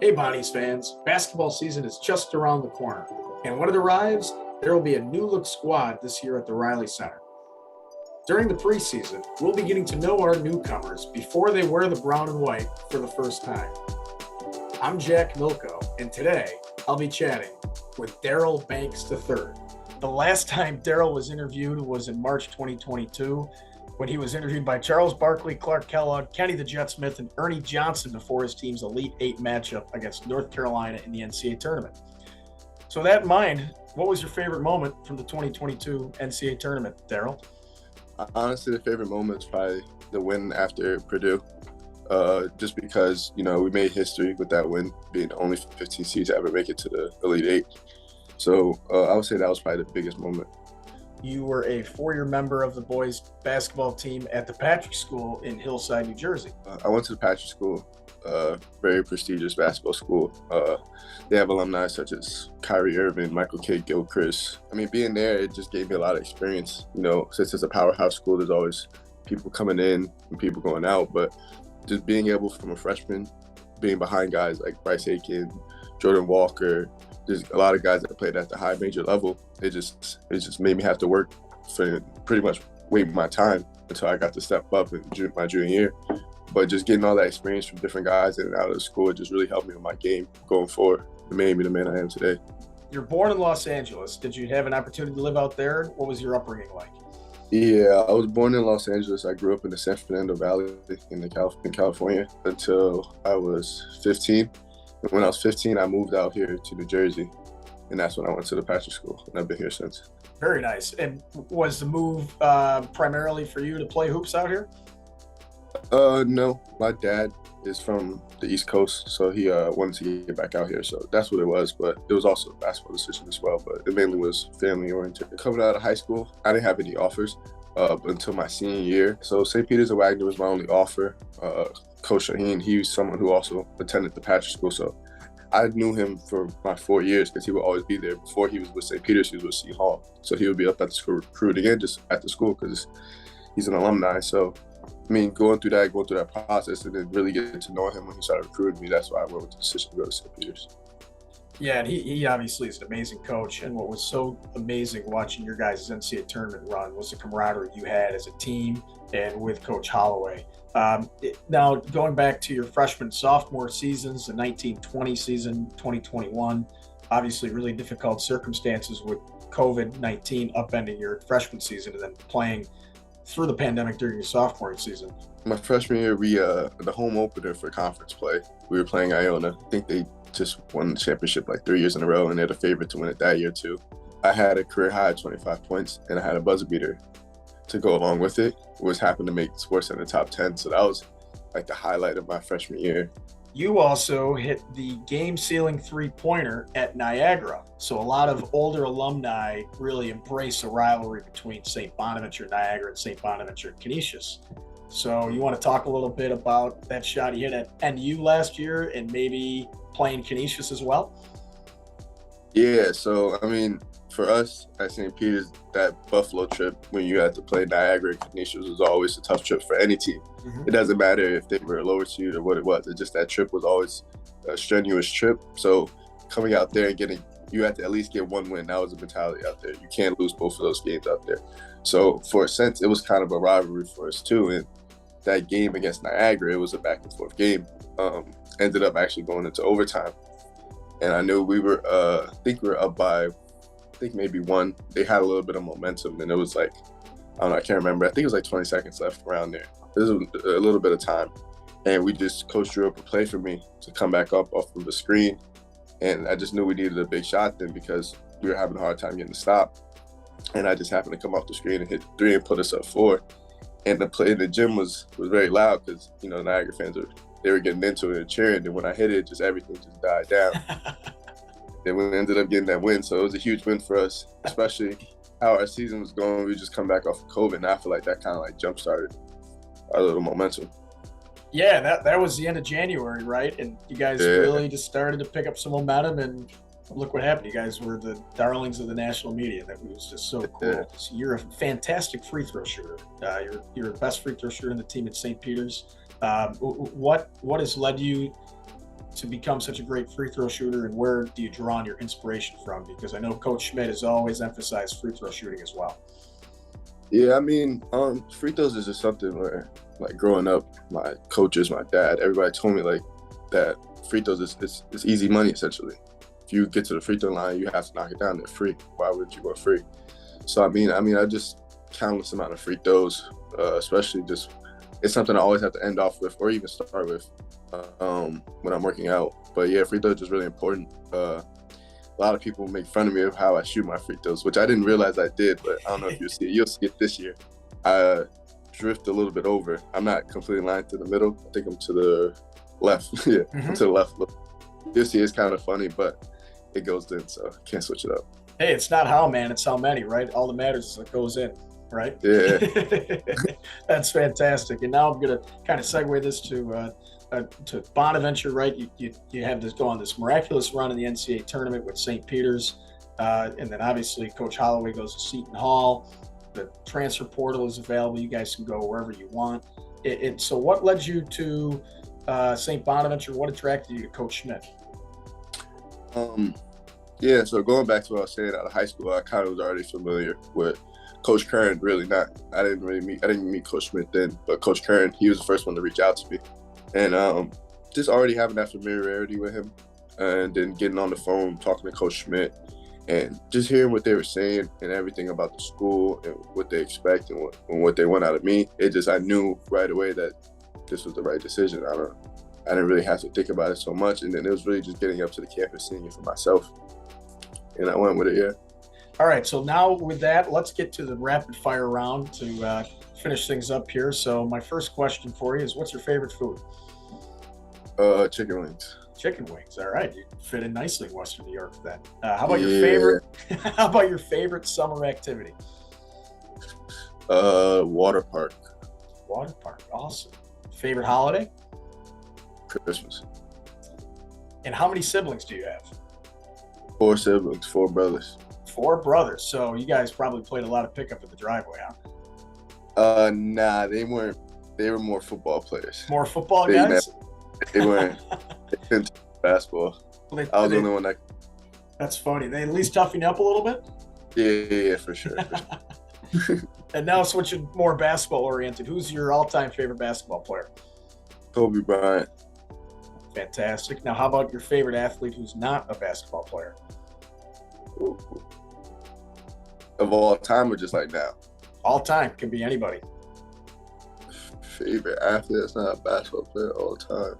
Hey, Bonnie's fans, basketball season is just around the corner. And when it arrives, there will be a new look squad this year at the Riley Center. During the preseason, we'll be getting to know our newcomers before they wear the brown and white for the first time. I'm Jack Milko, and today I'll be chatting with Daryl Banks III. The last time Daryl was interviewed was in March 2022, when he was interviewed by Charles Barkley, Clark Kellogg, Kenny the Jet Smith, and Ernie Johnson before his team's Elite Eight matchup against North Carolina in the NCAA tournament. So with that in mind, what was your favorite moment from the 2022 NCAA tournament, Daryl? Honestly, the favorite moment is probably the win after Purdue. Just because, we made history with that win, being the only 15 seeds to ever make it to the Elite Eight. So I would say that was probably the biggest moment. You were a four-year member of the boys basketball team at the Patrick School in Hillside, New Jersey. I went to the Patrick School, very prestigious basketball school. They have alumni such as Kyrie Irving, Michael K. Gilchrist. Being there, it just gave me a lot of experience. Since it's a powerhouse school, there's always people coming in and people going out. But just being able, from a freshman, being behind guys like Bryce Aiken, Jordan Walker, there's a lot of guys that played at the high major level. It just made me have to work for pretty much wait my time until I got to step up in my junior year. But just getting all that experience from different guys in and out of the school, it just really helped me with my game going forward. It made me the man I am today. You're born in Los Angeles. Did you have an opportunity to live out there? What was your upbringing like? Yeah, I was born in Los Angeles. I grew up in the San Fernando Valley in California until I was 15. And when I was 15, I moved out here to New Jersey, and that's when I went to the Patrick School, and I've been here since. Very nice. And was the move primarily for you to play hoops out here? No, my dad is from the East Coast, so he wanted to get back out here, so that's what it was. But it was also a basketball decision as well, but it mainly was family oriented. Coming out of high school, I didn't have any offers until my senior year. So St. Peter's and Wagner was my only offer. Coach Shaheen, he was someone who also attended the Patrick School, so I knew him for my 4 years because he would always be there. Before he was with St. Peter's, he was with Seton Hall, so he would be up at the school recruiting and just at the school because he's an alumni. So going through that process and then really getting to know him when he started recruiting me, that's why I went with the decision to go to St. Peter's. Yeah, and he obviously is an amazing coach. And what was so amazing watching your guys' NCAA tournament run was the camaraderie you had as a team and with Coach Holloway. Now, going back to your freshman, sophomore seasons, the 1920 season, 2021, obviously really difficult circumstances with COVID-19 upending your freshman season and then playing through the pandemic during your sophomore season. My freshman year, we the home opener for conference play, we were playing Iona. I think they just won the championship like 3 years in a row, and they're the favorite to win it that year too. I had a career high of 25 points, and I had a buzzer beater to go along with it. Was happened to make sports in the top 10, so that was like the highlight of my freshman year. You also hit the game-sealing three-pointer at Niagara. So a lot of older alumni really embrace a rivalry between St. Bonaventure Niagara and St. Bonaventure Canisius. So you want to talk a little bit about that shot you hit at NU last year and maybe playing Canisius as well? Yeah, so for us at St. Peter's, that Buffalo trip when you had to play Niagara and Canisius was always a tough trip for any team. Mm-hmm. It doesn't matter if they were a lower seed or what it was. It just that trip was always a strenuous trip. So coming out there and you had to at least get one win. That was the mentality out there. You can't lose both of those games out there. So for a sense, it was kind of a rivalry for us too. And that game against Niagara, it was a back and forth game. Ended up actually going into overtime. And I knew we were, I think we were up by, maybe one. They had a little bit of momentum, and it was like, I can't remember. I think it was like 20 seconds left around there. This was a little bit of time. And coach drew up a play for me to come back up off of the screen. And I just knew we needed a big shot then because we were having a hard time getting the stop. And I just happened to come off the screen and hit three and put us up 4. And the play in the gym was very loud because, Niagara fans they were getting into it and cheering. And when I hit it, everything just died down. Then we ended up getting that win. So it was a huge win for us, especially how our season was going. We just come back off of COVID, and I feel like that kind of like jump-started our little momentum. Yeah, that was the end of January, right? And you guys really just started to pick up some momentum, and look what happened. You guys were the darlings of the national media. That was just so cool. Yeah. So you're a fantastic free throw shooter. You're the best free throw shooter in the team at St. Peter's. What has led you to become such a great free throw shooter, and where do you draw on your inspiration from? Because I know Coach Schmidt has always emphasized free throw shooting as well. Yeah, I mean, free throws is just something where, like, growing up, my coaches, my dad, everybody told me, like, that free throws is easy money, essentially. If you get to the free throw line, you have to knock it down. They're free. Why would you go free? So, I mean, I just countless amount of free throws, especially just, it's something I always have to end off with or even start with when I'm working out. But yeah, free throws is really important. A lot of people make fun of me of how I shoot my free throws, which I didn't realize I did, but I don't know if you'll see it. You'll see it this year. I drift a little bit over. I'm not completely lined to the middle. I think I'm to the left. Yeah, I'm to the left. You'll see it's kind of funny, but it goes in, so I can't switch it up. Hey, it's not how, man. It's how many, right? All that matters is it goes in, right? Yeah. That's fantastic. And now I'm going to kind of segue this to Bonaventure, right? You have this go on this miraculous run in the NCAA tournament with St. Peter's, and then obviously Coach Holloway goes to Seton Hall. The transfer portal is available. You guys can go wherever you want. So what led you to St. Bonaventure? What attracted you to Coach Schmidt? Yeah, so going back to what I was saying, out of high school, I kind of was already familiar with Coach Kern. Really not. I didn't meet Coach Schmidt then, but Coach Kern, he was the first one to reach out to me. And just already having that familiarity with him, and then getting on the phone, talking to Coach Schmidt, and just hearing what they were saying and everything about the school and what they expect and what they want out of me. I knew right away that this was the right decision. I didn't really have to think about it so much. And then it was really just getting up to the campus, seeing it for myself. And I went with it, yeah. All right, so now with that, let's get to the rapid fire round to finish things up here. So my first question for you is, what's your favorite food? Chicken wings. Chicken wings. All right, you fit in nicely in Western New York then. How about your favorite? How about your favorite summer activity? Water park. Water park. Awesome. Favorite holiday? Christmas. And how many siblings do you have? 4 siblings, 4 brothers. 4 brothers. So you guys probably played a lot of pickup at the driveway, huh? Nah, they weren't. They were more football players. More football guys? They weren't. They couldn't touch basketball. I was the only one that. That's funny. They at least toughen you up a little bit? Yeah, for sure. And now switching more basketball oriented, who's your all-time favorite basketball player? Kobe Bryant. Fantastic. Now, how about your favorite athlete who's not a basketball player? Ooh. Of all time or just like now? All time. Can be anybody. Favorite athlete that's not a basketball player all time.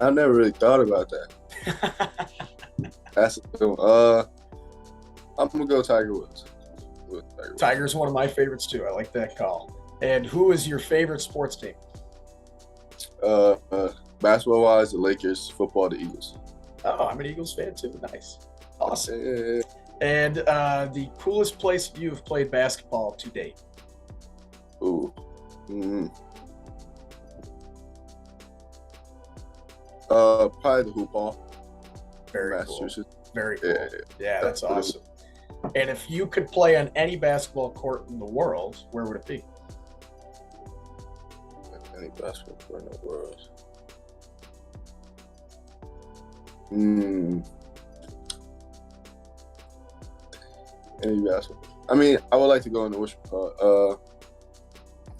I never really thought about that. That's a good one. I'm going to go Tiger Woods. Tiger's one of my favorites too. I like that call. And who is your favorite sports team? Basketball-wise, the Lakers. Football, the Eagles. Oh, I'm an Eagles fan too. Nice. Awesome. Yeah. And the coolest place you have played basketball to date? Ooh. Probably the hoop hall. Very Massachusetts. Cool. Very cool. Yeah, that's cool. awesome. And if you could play on any basketball court in the world, where would it be? Any basketball court in the world. Any basketball. I mean, I would like to go in the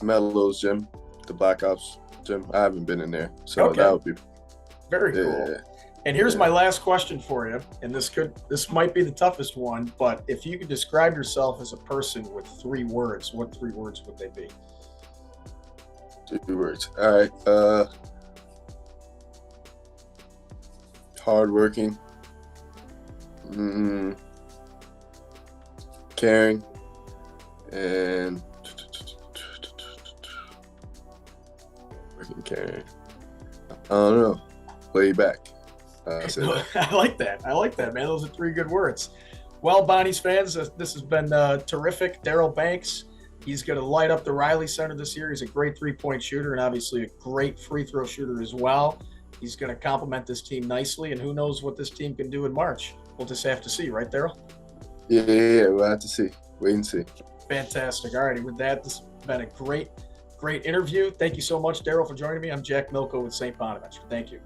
Melo's gym, the Black Ops gym. I haven't been in there, so that would be very cool. Yeah. And here's my last question for you, and this might be the toughest one, but if you could describe yourself as a person with 3 words, what 3 words would they be? 3 words. All right. Hardworking. Caring. And caring. I don't know. Laid back. I like that. I like that, man. Those are 3 good words. Well, Bonnie's fans, this has been terrific. Daryl Banks, he's going to light up the Riley Center this year. He's a great 3-point shooter and obviously a great free throw shooter as well. He's going to complement this team nicely, and who knows what this team can do in March. We'll just have to see, right, Daryl? Yeah, we'll have to see. Wait and see. Fantastic. All righty, with that, this has been a great interview. Thank you so much, Daryl, for joining me. I'm Jack Milko with St. Bonaventure. Thank you.